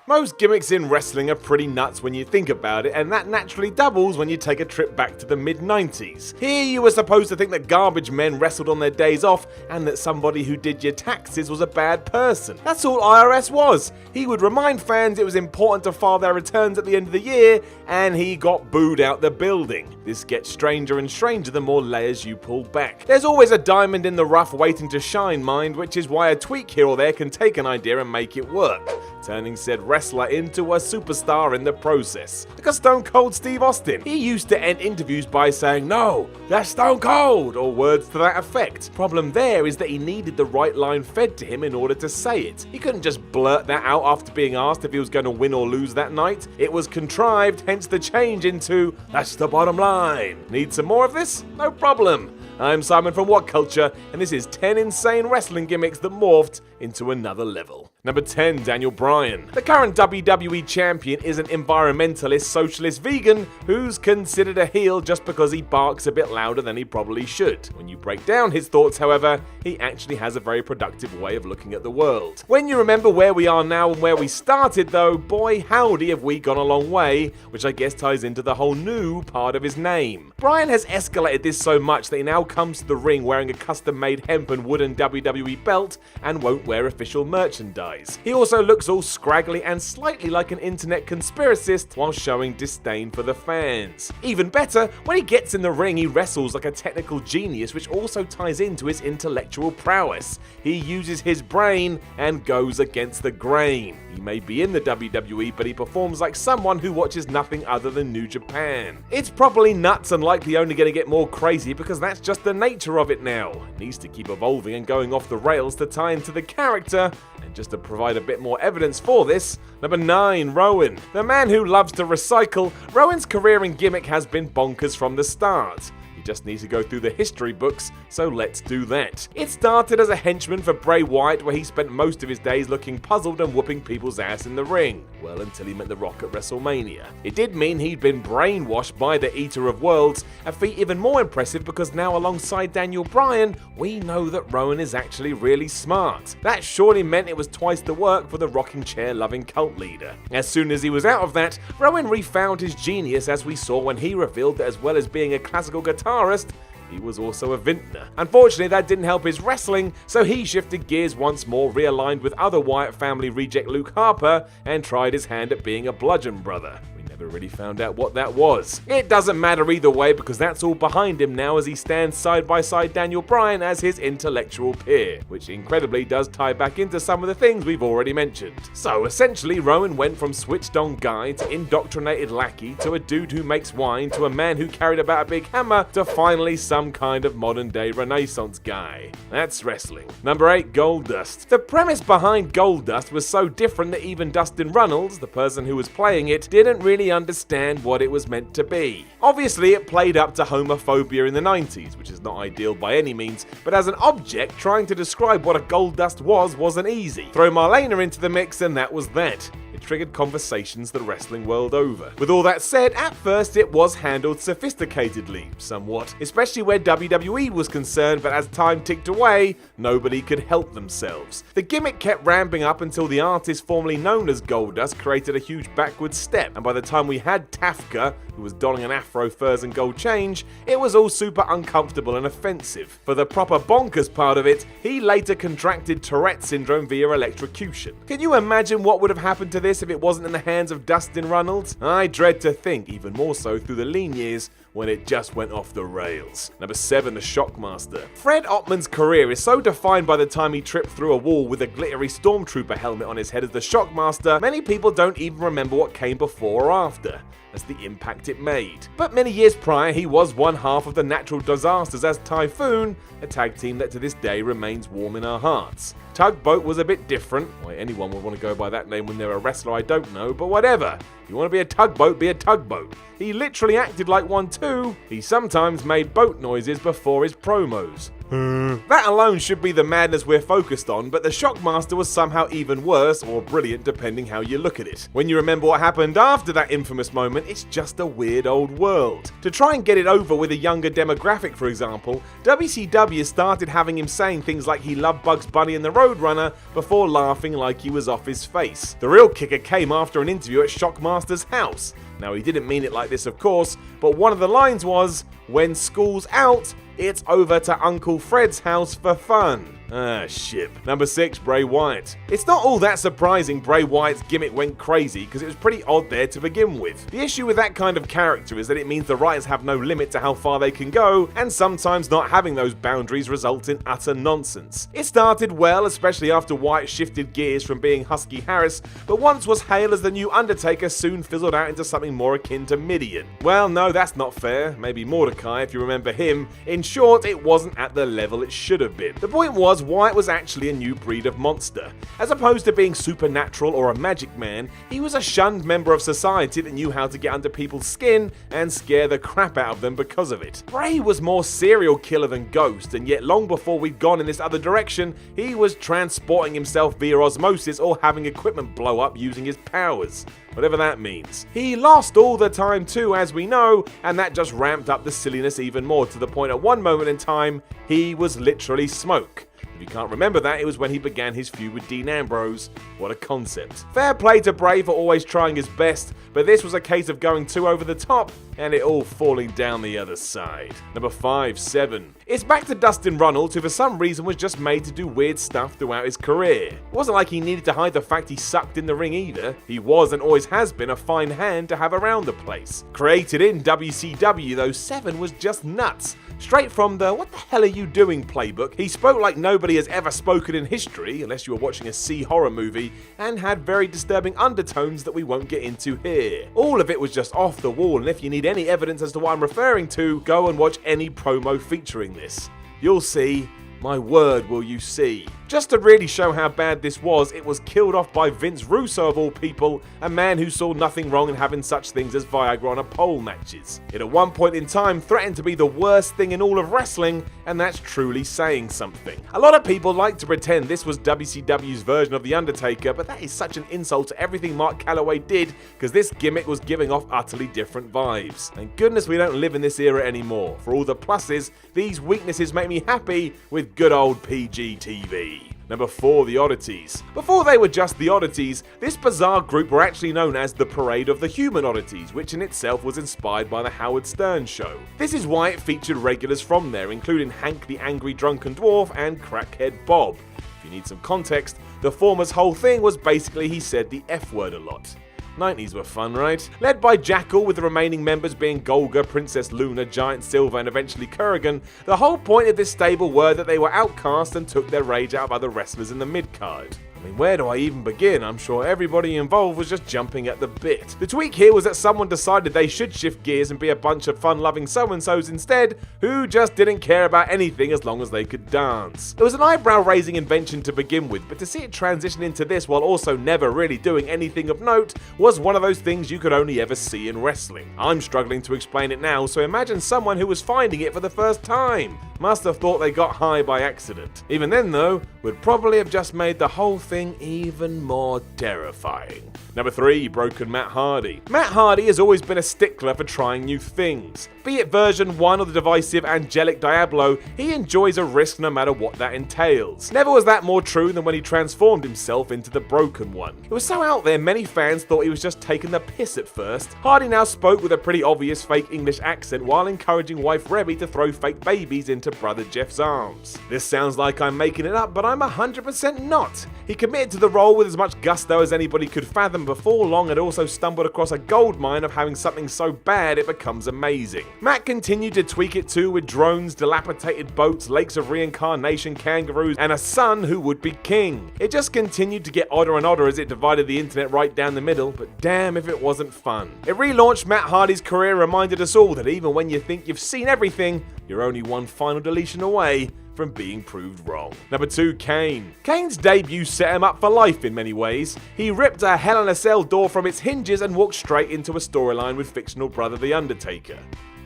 Most gimmicks in wrestling are pretty nuts when you think about it, and that naturally doubles when you take a trip back to the mid-90s. Here you were supposed to think that garbage men wrestled on their days off, and that somebody who did your taxes was a bad person. That's all IRS was. He would remind fans it was important to file their returns at the end of the year, and he got booed out the building. This gets stranger and stranger the more layers you pull back. There's always a diamond in the rough waiting to shine, mind, which is why a tweak here or there can take an idea and make it work, turning said wrestler into a superstar in the process. Look at Stone Cold Steve Austin. He used to end interviews by saying, "No, that's Stone Cold," or words to that effect. Problem there is that he needed the right line fed to him in order to say it. He couldn't just blurt that out after being asked if he was going to win or lose that night. It was contrived, hence the change into, "That's the bottom line." Need some more of this? No problem. I'm Simon from WhatCulture, and this is 10 insane wrestling gimmicks that morphed into another level. Number 10, Daniel Bryan. The current WWE champion is an environmentalist, socialist vegan who's considered a heel just because he barks a bit louder than he probably should. When you break down his thoughts, however, he actually has a very productive way of looking at the world. When you remember where we are now and where we started though, boy howdy have we gone a long way, which I guess ties into the whole new part of his name. Bryan has escalated this so much that he now comes to the ring wearing a custom-made hemp and wooden WWE belt and won't wear official merchandise. He also looks all scraggly and slightly like an internet conspiracist while showing disdain for the fans. Even better, when he gets in the ring he wrestles like a technical genius, which also ties into his intellectual prowess. He uses his brain and goes against the grain. He may be in the WWE, but he performs like someone who watches nothing other than New Japan. It's probably nuts and likely only going to get more crazy because that's just the nature of it now. It needs to keep evolving and going off the rails to tie into the character. And just to provide a bit more evidence for this, number 9, Rowan. The man who loves to recycle, Rowan's career in gimmick has been bonkers from the start. He just needs to go through the history books, so let's do that. It started as a henchman for Bray Wyatt, where he spent most of his days looking puzzled and whooping people's ass in the ring. Well, until he met The Rock at WrestleMania. It did mean he'd been brainwashed by the Eater of Worlds, a feat even more impressive because now alongside Daniel Bryan, we know that Rowan is actually really smart. That surely meant it was twice the work for the rocking chair loving cult leader. As soon as he was out of that, Rowan refound his genius, as we saw when he revealed that as well as being a classical guitarist, he was also a vintner. Unfortunately, that didn't help his wrestling, so he shifted gears once more, realigned with other Wyatt family reject Luke Harper, and tried his hand at being a bludgeon brother. Never really found out what that was. It doesn't matter either way because that's all behind him now as he stands side by side Daniel Bryan as his intellectual peer, which incredibly does tie back into some of the things we've already mentioned. So essentially, Rowan went from switched on guy to indoctrinated lackey to a dude who makes wine to a man who carried about a big hammer to finally some kind of modern day Renaissance guy. That's wrestling. Number 8, Goldust. The premise behind Goldust was so different that even Dustin Runnels, the person who was playing it, didn't really understand what it was meant to be. Obviously, it played up to homophobia in the 90s, which is not ideal by any means, but as an object, trying to describe what a Goldust wasn't easy. Throw Marlena into the mix and that was that. It triggered conversations the wrestling world over. With all that said, at first it was handled sophisticatedly, somewhat, especially where WWE was concerned, but as time ticked away, nobody could help themselves. The gimmick kept ramping up until the artist formerly known as Goldust created a huge backward step, and by the time we had Tafka, who was donning an afro, furs and gold change, it was all super uncomfortable and offensive. For the proper bonkers part of it, he later contracted Tourette syndrome via electrocution. Can you imagine what would have happened to this if it wasn't in the hands of Dustin Runnels? I dread to think, even more so through the lean years, when it just went off the rails. Number 7, the Shockmaster. Fred Ottman's career is so defined by the time he tripped through a wall with a glittery stormtrooper helmet on his head as the Shockmaster, many people don't even remember what came before or after, as the impact it made. But many years prior, he was one half of the Natural Disasters as Typhoon, a tag team that to this day remains warm in our hearts. Tugboat was a bit different. Why anyone would want to go by that name when they're a wrestler, I don't know, but whatever. If you want to be a tugboat, be a tugboat. He literally acted like one too. He sometimes made boat noises before his promos. That alone should be the madness we're focused on, but the Shockmaster was somehow even worse, or brilliant depending how you look at it. When you remember what happened after that infamous moment, it's just a weird old world. To try and get it over with a younger demographic, for example, WCW started having him saying things like he loved Bugs Bunny and the Roadrunner before laughing like he was off his face. The real kicker came after an interview at Shockmaster's house. Now, he didn't mean it like this, of course, but one of the lines was, "When school's out, it's over to Uncle Fred's house for fun." Ah, shit. Number 6, Bray Wyatt. It's not all that surprising Bray Wyatt's gimmick went crazy, because it was pretty odd there to begin with. The issue with that kind of character is that it means the writers have no limit to how far they can go, and sometimes not having those boundaries results in utter nonsense. It started well, especially after Wyatt shifted gears from being Husky Harris, but once was hailed as the new Undertaker soon fizzled out into something more akin to Midian. Well, no, that's not fair. Maybe Mordecai, if you remember him. In short, it wasn't at the level it should have been. The point was, Wyatt was actually a new breed of monster. As opposed to being supernatural or a magic man, he was a shunned member of society that knew how to get under people's skin and scare the crap out of them because of it. Bray was more serial killer than Ghost, and yet long before we'd gone in this other direction, he was transporting himself via osmosis or having equipment blow up using his powers. Whatever that means. He lost all the time too, as we know, and that just ramped up the silliness even more, to the point at one moment in time, he was literally smoke. If you can't remember that, it was when he began his feud with Dean Ambrose. What a concept. Fair play to Bray for always trying his best, but this was a case of going too over the top, and it all falling down the other side. Number 5, 7. It's back to Dustin Runnels, who for some reason was just made to do weird stuff throughout his career. It wasn't like he needed to hide the fact he sucked in the ring either. He was and always has been a fine hand to have around the place. Created in WCW though, 7 was just nuts. Straight from the "what the hell are you doing" playbook, he spoke like nobody has ever spoken in history, unless you were watching a C horror movie, and had very disturbing undertones that we won't get into here. All of it was just off the wall, and if you need any evidence as to what I'm referring to, go and watch any promo featuring this. You'll see. My word, will you see. Just to really show how bad this was, it was killed off by Vince Russo of all people, a man who saw nothing wrong in having such things as Viagra on a pole matches. It at one point in time threatened to be the worst thing in all of wrestling, and that's truly saying something. A lot of people like to pretend this was WCW's version of The Undertaker, but that is such an insult to everything Mark Calloway did, because this gimmick was giving off utterly different vibes. Thank goodness we don't live in this era anymore. For all the pluses, these weaknesses make me happy with good old PG TV. Number 4, the Oddities. Before they were just the Oddities, this bizarre group were actually known as the Parade of the Human Oddities, which in itself was inspired by the Howard Stern show. This is why it featured regulars from there, including Hank the Angry Drunken Dwarf and Crackhead Bob. If you need some context, the former's whole thing was basically he said the F word a lot. 90s were fun, right? Led by Jackal, with the remaining members being Golga, Princess Luna, Giant Silver, and eventually Kurgan, the whole point of this stable were that they were outcast and took their rage out of other wrestlers in the mid-card. I mean, where do I even begin? I'm sure everybody involved was just jumping at the bit. The tweak here was that someone decided they should shift gears and be a bunch of fun-loving so-and-sos instead, who just didn't care about anything as long as they could dance. It was an eyebrow-raising invention to begin with, but to see it transition into this while also never really doing anything of note was one of those things you could only ever see in wrestling. I'm struggling to explain it now, so imagine someone who was finding it for the first time. Must have thought they got high by accident. Even then though, would probably have just made the whole thing even more terrifying. Number 3, Broken Matt Hardy. Matt Hardy has always been a stickler for trying new things. Be it version 1 or the divisive Angelic Diablo, he enjoys a risk no matter what that entails. Never was that more true than when he transformed himself into the Broken One. It was so out there many fans thought he was just taking the piss at first. Hardy now spoke with a pretty obvious fake English accent while encouraging wife Rebby to throw fake babies into brother Jeff's arms. This sounds like I'm making it up, but I'm 100% not. He committed to the role with as much gusto as anybody could fathom. Before long had also stumbled across a goldmine of having something so bad it becomes amazing. Matt continued to tweak it too, with drones, dilapidated boats, lakes of reincarnation kangaroos, and a son who would be king. It just continued to get odder and odder as it divided the internet right down the middle, but damn if it wasn't fun. It relaunched Matt Hardy's career, reminded us all that even when you think you've seen everything, you're only one final deletion away from being proved wrong. Number 2, Cain. Cain's debut set him up for life in many ways. He ripped a Hell in a Cell door from its hinges and walked straight into a storyline with fictional brother The Undertaker.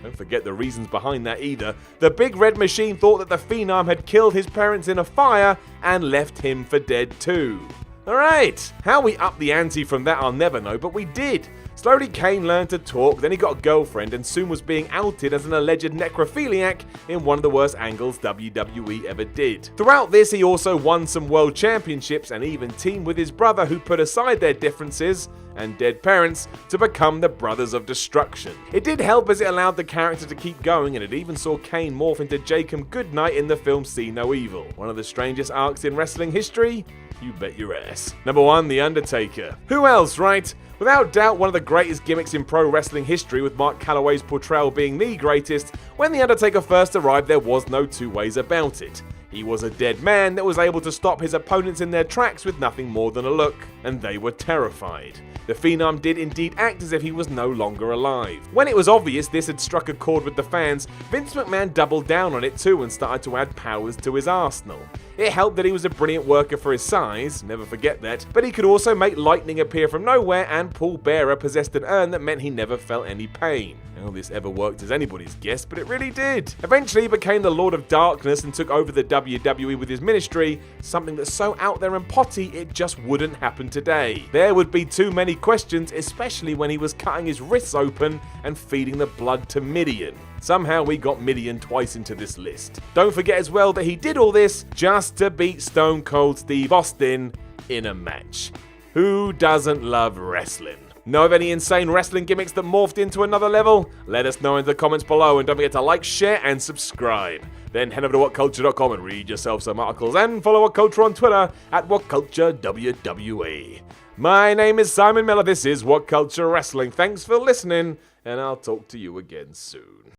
Don't forget the reasons behind that either. The Big Red Machine thought that the Phenom had killed his parents in a fire and left him for dead too. Alright, how we upped the ante from that I'll never know, but we did. Slowly Cain learned to talk, then he got a girlfriend and soon was being outed as an alleged necrophiliac in one of the worst angles WWE ever did. Throughout this he also won some world championships and even teamed with his brother, who put aside their differences and dead parents to become the Brothers of Destruction. It did help as it allowed the character to keep going, and it even saw Cain morph into Jacob Goodnight in the film See No Evil. One of the strangest arcs in wrestling history? You bet your ass. Number 1, The Undertaker. Who else, right? Without doubt, one of the greatest gimmicks in pro wrestling history, with Mark Calloway's portrayal being the greatest. When The Undertaker first arrived, there was no two ways about it. He was a dead man that was able to stop his opponents in their tracks with nothing more than a look, and they were terrified. The Phenom did indeed act as if he was no longer alive. When it was obvious this had struck a chord with the fans, Vince McMahon doubled down on it too and started to add powers to his arsenal. It helped that he was a brilliant worker for his size, never forget that, but he could also make lightning appear from nowhere, and Paul Bearer possessed an urn that meant he never felt any pain. How this ever worked is anybody's guess, but it really did. Eventually he became the Lord of Darkness and took over the WWE with his ministry, something that's so out there and potty it just wouldn't happen today. There would be too many questions, especially when he was cutting his wrists open and feeding the blood to Midian. Somehow we got Midian twice into this list. Don't forget as well that he did all this just to beat Stone Cold Steve Austin in a match. Who doesn't love wrestling? Know of any insane wrestling gimmicks that morphed into another level? Let us know in the comments below, and don't forget to like, share, and subscribe. Then head over to WhatCulture.com and read yourself some articles, and follow WhatCulture on Twitter at WhatCultureWWE. My name is Simon Miller, this is WhatCulture Wrestling. Thanks for listening, and I'll talk to you again soon.